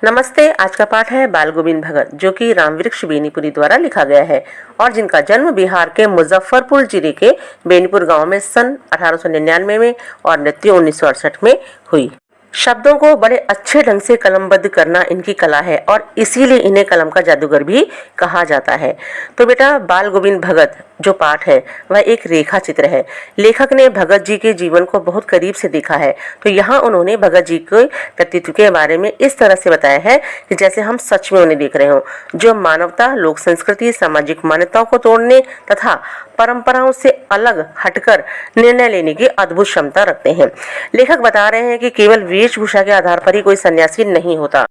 नमस्ते। आज का पाठ है बाल गोविंद भगत, जो कि रामवृक्ष बेनीपुरी द्वारा लिखा गया है और जिनका जन्म बिहार के मुजफ्फरपुर जिले के बेनीपुर गांव में सन 1899 में और मृत्यु 1968 में हुई। शब्दों को बड़े अच्छे ढंग से कलमबद्ध करना इनकी कला है और इसीलिए इन्हें कलम का जादूगर भी कहा जाता है। तो बेटा, बाल गोविंद भगत जो पाठ है वह एक रेखा चित्र है। लेखक ने भगत जी के जीवन को बहुत करीब से देखा है। तो यहाँ उन्होंने भगत जी के व्यक्तित्व के बारे में इस तरह से बताया है कि जैसे हम सच में उन्हें देख रहे हो, जो मानवता, लोक संस्कृति, सामाजिक मान्यताओं को तोड़ने तथा परंपराओं से अलग हटकर निर्णय लेने की अद्भुत क्षमता रखते हैं। लेखक बता रहे हैं कि केवल वेशभूषा के आधार पर ही कोई सन्यासी नहीं होता।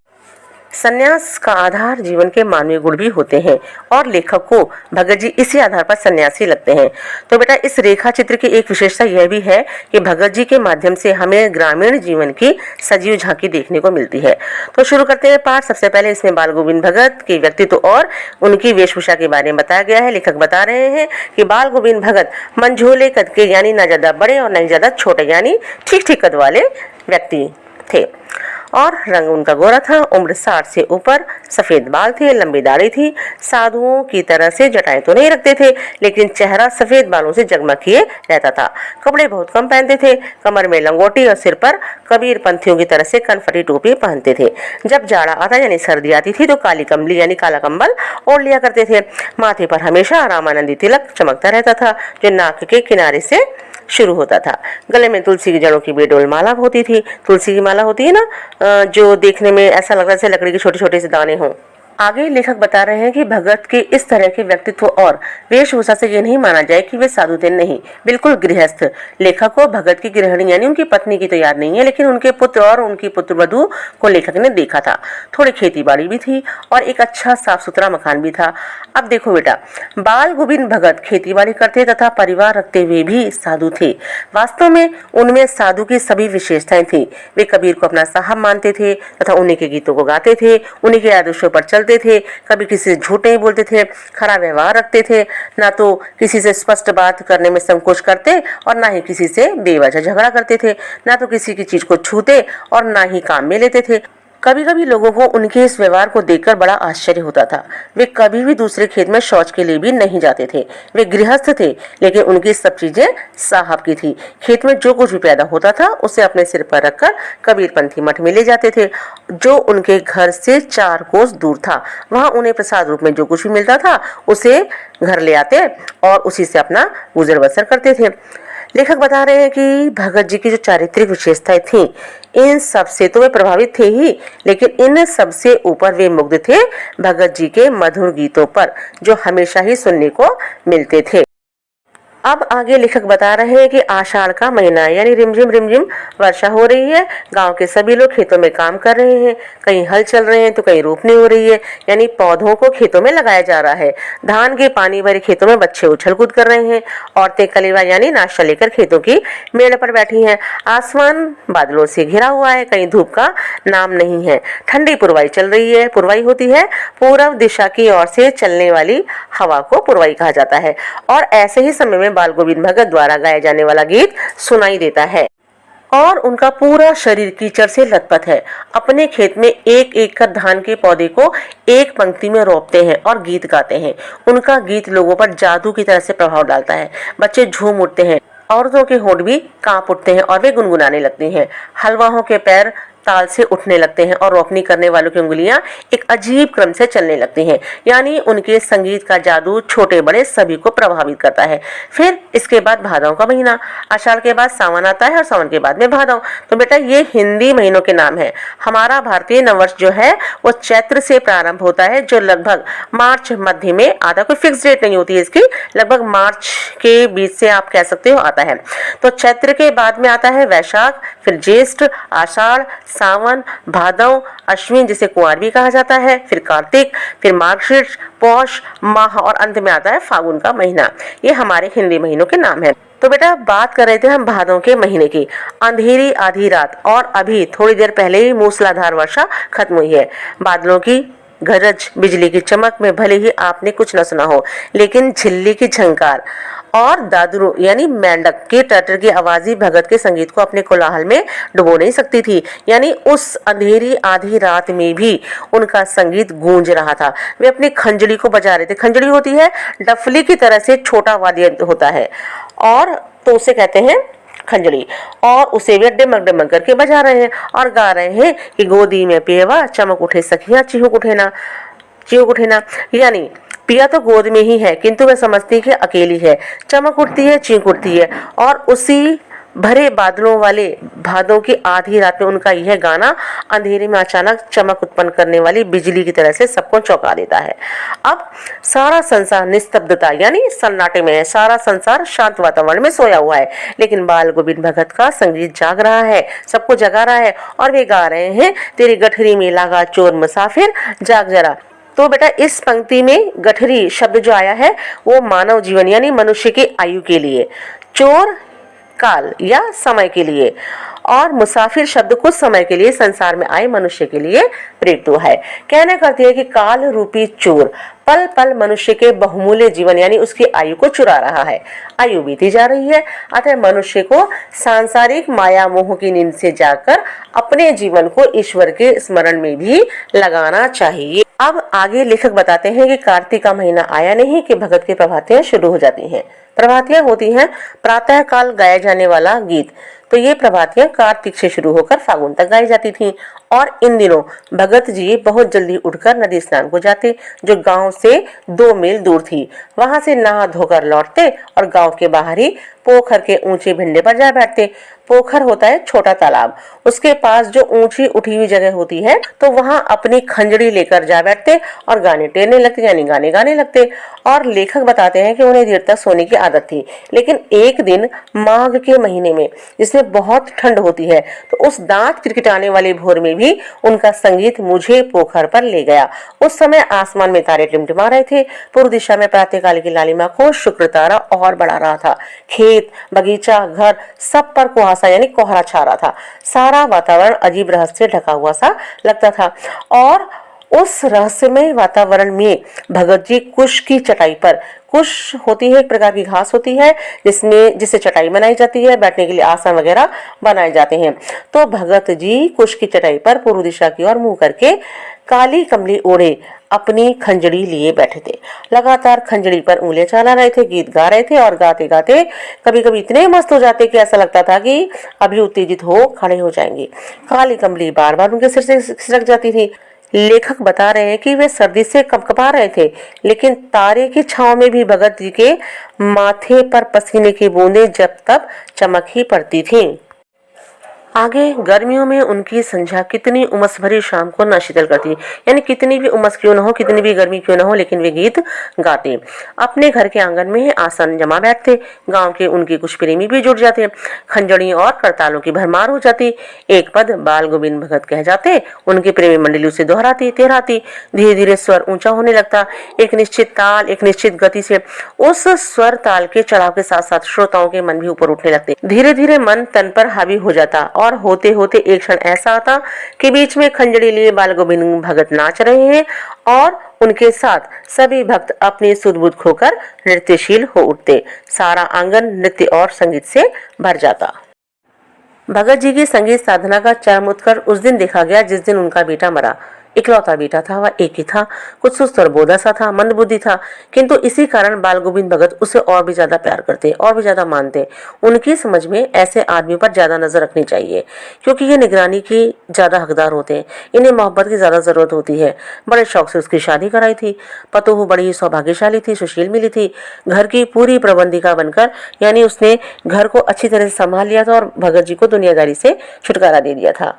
संन्यास का आधार जीवन के मानवीय गुण भी होते हैं और लेखक को भगत जी इसी आधार पर सन्यासी लगते हैं। तो बेटा, इस रेखा चित्र की एक विशेषता यह भी है कि भगत जी के माध्यम से हमें ग्रामीण जीवन की सजीव झांकी देखने को मिलती है। तो शुरू करते हैं पाठ। सबसे पहले इसमें बाल गोविंद भगत के व्यक्तित्व और उनकी वेशभूषा के बारे में बताया गया है। लेखक बता रहे हैं कि बाल गोविंद भगत मंझोले कद के, यानी ना ज्यादा बड़े और ना ही ज्यादा छोटे, यानी ठीक ठीक कद वाले व्यक्ति थे और रंग उनका गोरा था। उम्र 60 से ऊपर, सफेद बाल थे, लंबी दाढ़ी थी। साधुओं की तरह से जटाएं तो नहीं रखते थे, लेकिन चेहरा सफेद बालों से जगमग किए रहता था। कपड़े बहुत कम पहनते थे, कमर में लंगोटी और सिर पर कबीर पंथियों की तरह से कनफटी टोपी पहनते थे। जब जाड़ा आता यानी सर्दी आती थी तो काली कमली यानी काला कंबल ओढ़ लिया करते थे। माथे पर हमेशा रामानंदी तिलक चमकता रहता था, जो नाक के किनारे से शुरू होता था। गले में तुलसी की जड़ों की बेडोल माला होती थी। तुलसी की माला होती है ना, जो देखने में ऐसा लग रहा है जैसे लकड़ी के छोटे छोटे से दाने हों। आगे लेखक बता रहे हैं कि भगत के इस तरह के व्यक्तित्व और वेशभूषा से ये नहीं माना जाए कि वे साधु थे, नहीं, बिल्कुल गृहस्थ। लेखक को भगत की गृहिणी यानी उनकी पत्नी की तो याद नहीं है, लेकिन उनके पुत्र और उनकी पुत्रवधू को लेखक ने देखा था। थोड़ी खेती बाड़ी भी थी और एक अच्छा साफ सुथरा मकान भी था। अब देखो बेटा, बाल गोविंद भगत खेती बाड़ी करते तथा परिवार रखते हुए भी साधु थे। वास्तव में उनमें साधु की सभी विशेषताएं थी। वे कबीर को अपना साहब मानते थे तथा उन्हीं के गीतों को गाते थे, उन्हीं के आदर्शों पर चलते थे। कभी किसी से झूठ नहीं बोलते थे, खरा व्यवहार रखते थे, ना तो किसी से स्पष्ट बात करने में संकोच करते और ना ही किसी से बेवजह झगड़ा करते थे, ना तो किसी की चीज को छूते और ना ही काम में लेते थे। कभी कभी लोगों को उनके इस व्यवहार को देखकर बड़ा आश्चर्य होता था। वे कभी भी दूसरे खेत में शौच के लिए भी नहीं जाते थे। वे गृहस्थ थे, लेकिन उनकी सब चीजें साहब की थी। खेत में जो कुछ भी पैदा होता था उसे अपने सिर पर रखकर कबीरपंथी मठ में ले जाते थे, जो उनके घर से 4 कोस दूर था। वहां उन्हें प्रसाद रूप में जो कुछ भी मिलता था उसे घर ले आते और उसी से अपना गुजर बसर करते थे। लेखक बता रहे हैं कि भगत जी की जो चारित्रिक विशेषताएं थीं, इन सब से तो वे प्रभावित थे ही, लेकिन इन सब से ऊपर वे मुग्ध थे भगत जी के मधुर गीतों पर, जो हमेशा ही सुनने को मिलते थे। अब आगे लेखक बता रहे हैं कि आषाढ़ का महीना यानी रिमझिम रिमझिम वर्षा हो रही है। गांव के सभी लोग खेतों में काम कर रहे हैं, कहीं हल चल रहे हैं तो कहीं रोपनी हो रही है, यानी पौधों को खेतों में लगाया जा रहा है। धान के पानी भरे खेतों में बच्चे उछल कूद कर रहे हैं। औरतें कलेवा यानी नाश्ता लेकर खेतों की मेड़ पर बैठी हैं। आसमान बादलों से घिरा हुआ है, कहीं धूप का नाम नहीं है। ठंडी पुरवाई चल रही है। पुरवाई होती है पूर्व दिशा की ओर से चलने वाली हवा को पुरवाई कहा जाता है। और ऐसे ही समय में बाल गोविंद भगत द्वारा गाया जाने वाला गीत सुनाई देता है और उनका पूरा शरीर कीचड़ से लथपथ है। अपने खेत में एक एक कर धान के पौधे को एक पंक्ति में रोपते हैं और गीत गाते हैं। उनका गीत लोगों पर जादू की तरह से प्रभाव डालता है। बच्चे झूम उठते हैं, औरतों के होंठ भी कांप उठते हैं और वे गुनगुनाने लगती हैं। हलवाओं के पैर ताल से उठने लगते हैं और रोपनी करने वालों की उंगलियां एक अजीब क्रम से चलने लगती हैं, यानी उनके संगीत का जादू छोटे बड़े सभी को प्रभावित करता है। फिर इसके बाद भादों का महीना, आषाढ़ के बाद सावन आता है और सावन के बाद में भादों। तो बेटा, ये हिंदी महीनों के नाम है। हमारा भारतीय नववर्ष जो है वो चैत्र से प्रारंभ होता है, जो लगभग मार्च मध्य में आता है। कोई फिक्स डेट नहीं होती है इसकी, लगभग मार्च के बीच से आप कह सकते हो आता है। तो चैत्र के बाद में आता है वैशाख, फिर ज्येष्ठ, आषाढ़, सावन, भादौ, अश्विन जिसे कुंवार भी कहा जाता है, फिर कार्तिक, फिर मार्गशीर्ष, पौष माह और अंत में आता है फागुन का महीना। ये हमारे हिंदी महीनों के नाम है। तो बेटा, बात कर रहे थे हम भादों के महीने की। अंधेरी आधी रात और अभी थोड़ी देर पहले ही मूसलाधार वर्षा खत्म हुई है। बादलों की गरज बिजली की चमक में भले ही आपने कुछ न सुना हो, लेकिन झिल्ली की झंकार और दादरू यानी मेंढक के टटर की आवाज ही भगत के संगीत को अपने कोलाहल में डुबो नहीं सकती थी। यानी उस अंधेरी आधी रात में भी उनका संगीत गूंज रहा था। वे अपनी खंजड़ी को बजा रहे थे। खंजड़ी होती है डफली की तरह से छोटा वाद्य होता है, और तो उसे कहते हैं खंजड़ी, और उसे वे डिमक डिमक करके बजा रहे हैं और गा रहे हैं कि गोदी में पेवा चमक उठे सखियां चिहुक उठे ना। यानी पिया तो गोद में ही है, किंतु वह समझती है कि अकेली है। चमक उठती है, चीख उठती है, और उसी भरे बादलों वाले भादों की आधी रात में उनका यह गाना अंधेरे में अचानक चमक उत्पन्न करने वाली बिजली की तरह से सबको चौंका देता है। अब सारा संसार निस्तब्धता यानी सन्नाटे में है। सारा संसार शांत वातावरण में सोया हुआ है, लेकिन बाल गोविंद भगत का संगीत जाग रहा है, सबको जगा रहा है, और वे गा रहे हैं तेरी गठरी में लागा चोर मुसाफिर जाग जरा। तो बेटा इस पंक्ति में गठरी शब्द जो आया है वो मानव जीवन यानी मनुष्य की आयु के लिए, चोर काल या समय के लिए, और मुसाफिर शब्द कुछ समय के लिए संसार में आए मनुष्य के लिए प्रयुक्त हुआ है। कहना करती है कि काल रूपी चोर पल पल मनुष्य के बहुमूल्य जीवन यानी उसकी आयु को चुरा रहा है। आयु बीती जा रही है, अतः मनुष्य को सांसारिक माया मोह की नींद से जाकर अपने जीवन को ईश्वर के स्मरण में भी लगाना चाहिए। अब आगे लेखक बताते हैं कि कार्तिक का महीना आया नहीं कि भगत की प्रभातियां शुरू हो जाती हैं। प्रभातियां होती हैं प्रातः काल गाया जाने वाला गीत। तो ये प्रभातियां कार्तिक से शुरू होकर फागुन तक गाई जाती थीं, और इन दिनों भगत जी बहुत जल्दी उठकर नदी स्नान को जाते, जो गांव से 2 मील दूर थी। वहां से नहा धोकर लौटते और गांव के बाहर ही पोखर के ऊंचे भिंडे पर जा बैठते। पोखर होता है छोटा तालाब, उसके पास जो ऊंची उठी हुई जगह होती है, तो वहां अपनी खंजड़ी लेकर जा बैठते और गाने टेरने लगते यानी गाने गाने लगते। और लेखक बताते हैं कि उन्हें देर तक सोने की आदत थी, लेकिन एक दिन माघ के महीने में जिसमें बहुत ठंड होती है, तो उस दांत किटकिटाने वाले भोर में भी उनका संगीत मुझे पोखर पर ले गया। उस समय आसमान में तारे टिमटिमा रहे थे। पूर्व दिशा में प्रातःकाल की लालिमा को शुक्र तारा और बढ़ा रहा था। खेत, बगीचा, घर सब पर कुहासा यानी कोहरा छा रहा था। सारा वातावरण अजीब रहस्य से ढका हुआ सा लगता था, और उस रहस्यमय वातावरण में भगत जी कुश की चटाई पर, कुश होती है एक प्रकार की घास होती है जिससे चटाई बनाई जाती है, बैठने के लिए आसन वगैरह बनाए जाते हैं। तो भगत जी कुश की चटाई पर पूर्व दिशा की ओर मुंह करके काली कमली ओढ़े अपनी खंजड़ी लिए बैठे थे। लगातार खंजड़ी पर उंगलियां चला रहे थे, गीत गा रहे थे, और गाते गाते कभी कभी इतने मस्त हो जाते कि ऐसा लगता था कि अभी उत्तेजित हो खड़े हो जाएंगे। काली कमली बार बार उनके सिर से खिसक जाती थी। लेखक बता रहे हैं कि वे सर्दी से कपकपा रहे थे, लेकिन तारे की छांव में भी भगत जी के माथे पर पसीने की बूंदें जब तब चमक ही पड़ती थीं। आगे गर्मियों में उनकी संध्या कितनी उमस भरी शाम को न शीतल करती, यानी कितनी भी उमस क्यों न हो, कितनी भी गर्मी क्यों न हो, लेकिन वे गीत गाते। अपने घर के आंगन में आसन जमा बैठते। गांव के उनके कुछ प्रेमी भी जुट जाते। खंजड़ी और करतालों की भरमार हो जाती। एक पद बाल गोविंद भगत कह जाते, उनके प्रेमी मंडली उसे दोहराती तेहराती। धीरे धीरे स्वर ऊंचा होने लगता, एक निश्चित ताल, एक निश्चित गति से। उस स्वर ताल के चढ़ाव के साथ साथ श्रोताओं के मन भी ऊपर उठने लगते। धीरे धीरे मन तन पर हावी हो जाता, और होते होते एक क्षण ऐसा आता कि बीच में खंजड़ी लिए बाल गोविंद भगत नाच रहे हैं, और उनके साथ सभी भक्त अपनी सुध-बुध खोकर नृत्यशील हो उठते। सारा आंगन नृत्य और संगीत से भर जाता। भगत जी की संगीत साधना का चरम उत्कर्ष उस दिन देखा गया जिस दिन उनका बेटा मरा। इकलौता बेटा था, वह एक ही था, कुछ सुस्त और बोधा सा था, मंदबुद्धि था, किंतु इसी कारण बाल गोविंद भगत उसे और भी ज्यादा प्यार करते और भी ज्यादा मानते। उनकी समझ में ऐसे आदमियों पर ज्यादा नजर रखनी चाहिए, क्योंकि ये निगरानी की ज्यादा हकदार होते हैं, इन्हें मोहब्बत की ज्यादा जरूरत होती है। बड़े शौक से उसकी शादी कराई थी। पतोहू बड़ी सौभाग्यशाली थी, सुशील मिली थी, घर की पूरी प्रबंधिका बनकर, यानी उसने घर को अच्छी तरह से संभाल लिया था और भगत जी को दुनियादारी से छुटकारा दे दिया था।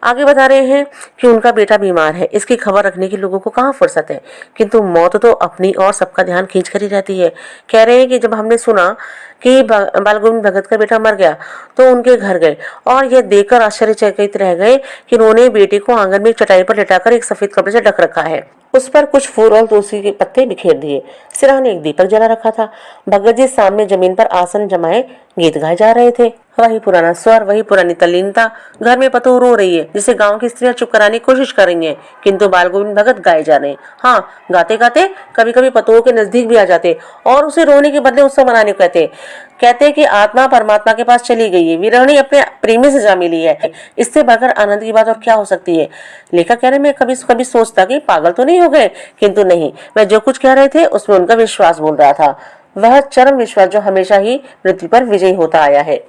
आगे बता रहे हैं कि उनका बेटा बीमार है, इसकी खबर रखने की लोगों को कहाँ फुर्सत है, किंतु मौत तो अपनी और सबका ध्यान खींच कर ही रहती है। कह रहे हैं कि जब हमने सुना कि बाल गोविंद भगत का बेटा मर गया, तो उनके घर गए और यह देखकर आश्चर्यचकित रह गए कि उन्होंने बेटे को आंगन में एक चटाई पर लिटाकर एक सफेद कपड़े से ढक रखा है। उस पर कुछ फूल और तुलसी के पत्ते बिखेर दिए। सिरहाने एक दीपक जला रखा था। भगत जी सामने जमीन पर आसन जमाए गीत गाए जा रहे थे। वही पुराना स्वर, वही पुरानी तल्लीनता। घर में पतोह रो रही है, जिसे गांव की स्त्रियां चुप कराने की कोशिश कर रही हैं, किंतु बाल गोविंद भगत गाए जा रहे हैं। हाँ, गाते गाते कभी कभी पतोह के नजदीक भी आ जाते और उसे रोने के बदले उत्सव मनाने को कहते कि आत्मा परमात्मा के पास चली गई है, विरहणी अपने प्रेमी से जा मिली है। इससे बढ़कर आनंद की बात और क्या हो सकती है। लेखक कह रहे, मैं कभी कभी सोचता कि पागल तो नहीं हो गए, किंतु नहीं, मैं जो कुछ कह रहे थे उसमें उनका विश्वास बोल रहा था, वह चरम विश्वास जो हमेशा ही मृत्यु पर विजयी होता आया है।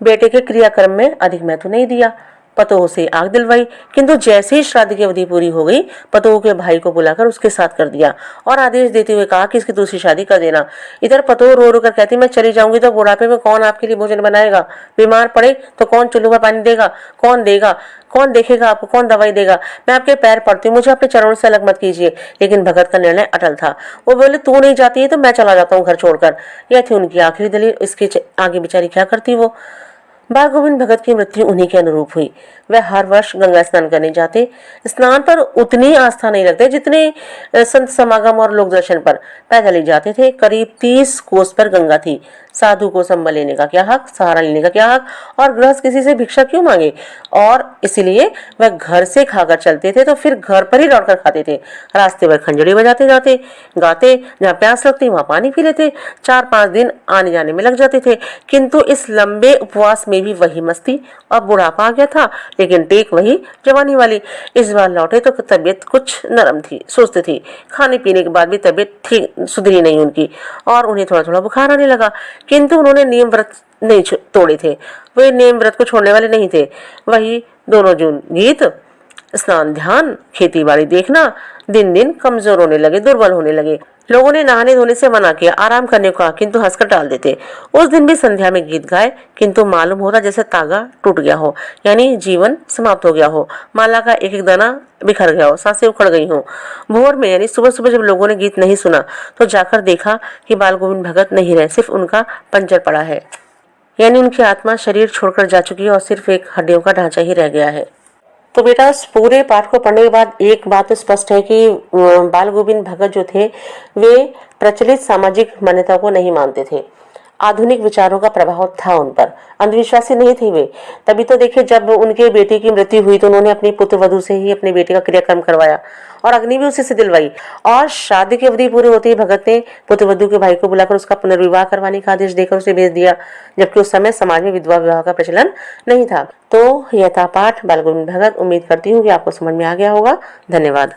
बेटे के क्रियाक्रम में अधिक महत्व नहीं दिया, पतोह से आग दिलवाई, किंतु जैसे ही श्राद्ध की अवधि पूरी हो गई, पतोह के भाई को बुलाकर उसके साथ कर दिया और आदेश देते हुए कहा कि इसकी दूसरी शादी कर देना। इधर पतोह रो रो कर कहती, मैं चली जाऊंगी तो बुढ़ापे में कौन आपके लिए भोजन बनाएगा, बीमार पड़े तो कौन चूल्हे पर पानी देगा, कौन देगा, कौन देखेगा आपको, कौन दवाई देगा। मैं आपके पैर पड़ती हूँ, मुझे अपने चरणों से अलग मत कीजिए। लेकिन भगत का निर्णय अटल था। वो बोले, तू नहीं जाती है तो मैं चला जाता हूँ घर छोड़कर। यह थी उनकी आखिरी दलील। इसके आगे बेचारी क्या करती वो। बाल गोविंद भगत की मृत्यु उन्हीं के अनुरूप हुई। वह हर वर्ष गंगा स्नान करने जाते। स्नान पर उतनी आस्था नहीं रखते जितने संत समागम और लोक दर्शन पर। पैदल ही जाते थे। करीब 30 कोस पर गंगा थी। साधु को संबल लेने का क्या हक, सहारा लेने का क्या हक, और गृहस्थ किसी से भिक्षा क्यों मांगे। और इसलिए वह घर से खाकर चलते थे तो फिर घर पर ही लौटकर खाते थे। रास्ते पर खंजड़ी बजाते जाते, गाते, जहाँ प्यास लगती वहां पानी पी लेते। 4-5 दिन आने जाने में लग जाते थे, किंतु इस लंबे उपवास में भी वही मस्ती। अब बुढ़ापा आ गया था, लेकिन टेक वही जवानी वाली। इस बार लौटे तो तबीयत कुछ नरम थी, सुस्त थी। खाने पीने के बाद भी तबीयत ठीक सुधरी नहीं उनकी, और उन्हें थोड़ा थोड़ा बुखार आने लगा। किंतु उन्होंने नियम व्रत नहीं तोड़े थे। वे नियम व्रत को छोड़ने वाले नहीं थे। वही दोनों जून गीत, स्नान, ध्यान, खेती बाड़ी देखना। दिन दिन कमजोर होने लगे, दुर्बल होने लगे। लोगों ने नहाने धोने से मना किया, आराम करने को कहा, किंतु हंसकर टाल देते। उस दिन भी संध्या में गीत गाए, किंतु मालूम होता जैसे तागा टूट गया हो, यानी जीवन समाप्त हो गया हो। माला का एक एक दाना बिखर गया हो, सांसें उखड़ गई हो। भोर में यानी सुबह सुबह जब लोगों ने गीत नहीं सुना तो जाकर देखा कि बाल गोविंद भगत नहीं रहे, सिर्फ उनका पंजर पड़ा है, यानी उनकी आत्मा शरीर छोड़कर जा चुकी है और सिर्फ एक हड्डियों का ढांचा ही रह गया है। तो बेटा, इस पूरे पाठ को पढ़ने के बाद एक बात तो स्पष्ट है कि बाल गोविंद भगत जो थे वे प्रचलित सामाजिक मान्यता को नहीं मानते थे। आधुनिक विचारों का प्रभाव था उन पर, अंधविश्वासी नहीं थे वे। तभी तो देखिए, जब उनके बेटे की मृत्यु हुई तो उन्होंने अपनी पुत्र वधू से ही अपने बेटे का क्रियाक्रम करवाया और अग्नि भी उसी से दिलवाई। और शादी की अवधि पूरी होते ही भगत ने पुत्र वधू के भाई को बुलाकर उसका पुनर्विवाह करवाने का आदेश देकर उसे भेज दिया, जबकि उस समय समाज में विधवा विवाह का प्रचलन नहीं था। तो यह था पाठ बाल गोविंद भगत। उम्मीद करती हूँ कि आपको समझ में आ गया होगा। धन्यवाद।